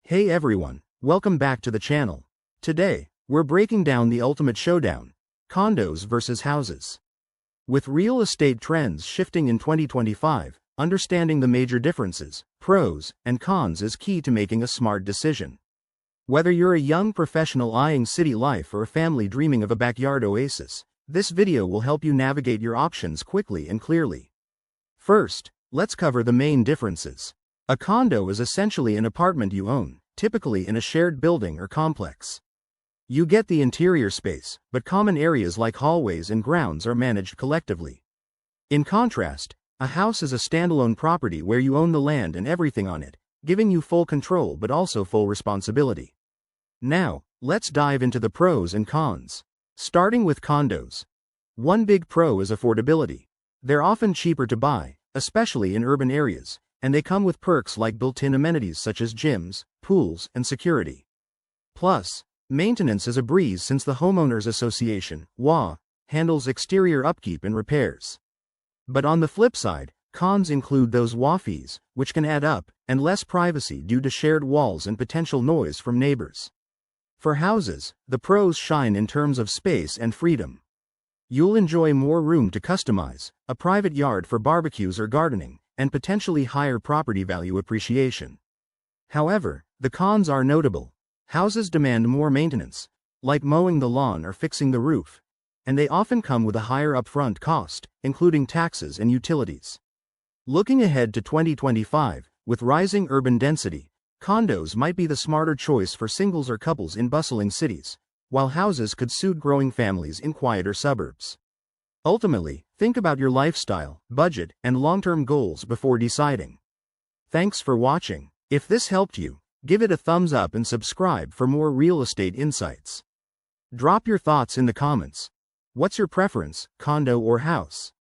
Hey everyone, welcome back to the channel. Today, we're breaking down the ultimate showdown: condos versus houses. With real estate trends shifting in 2025, understanding the major differences, pros, and cons is key to making a smart decision. Whether you're a young professional eyeing city life or a family dreaming of a backyard oasis, this video will help you navigate your options quickly and clearly. First, let's cover the main differences. A condo is essentially an apartment you own, typically in a shared building or complex. You get the interior space, but common areas like hallways and grounds are managed collectively. In contrast, a house is a standalone property where you own the land and everything on it, giving you full control but also full responsibility. Now, let's dive into the pros and cons. Starting with condos. One big pro is affordability. They're often cheaper to buy, especially in urban areas, and they come with perks like built-in amenities such as gyms, pools, and security. Plus, maintenance is a breeze since the Homeowners Association (WA) handles exterior upkeep and repairs. But on the flip side, cons include those WA fees, which can add up, and less privacy due to shared walls and potential noise from neighbors. For houses, the pros shine in terms of space and freedom. You'll enjoy more room to customize, a private yard for barbecues or gardening, and potentially higher property value appreciation. However, the cons are notable. Houses demand more maintenance, like mowing the lawn or fixing the roof, and they often come with a higher upfront cost, including taxes and utilities. Looking ahead to 2025, with rising urban density, condos might be the smarter choice for singles or couples in bustling cities, while houses could suit growing families in quieter suburbs. Ultimately, think about your lifestyle, budget, and long-term goals before deciding. Thanks for watching. If this helped you, give it a thumbs up and subscribe for more real estate insights. Drop your thoughts in the comments. What's your preference, condo or house?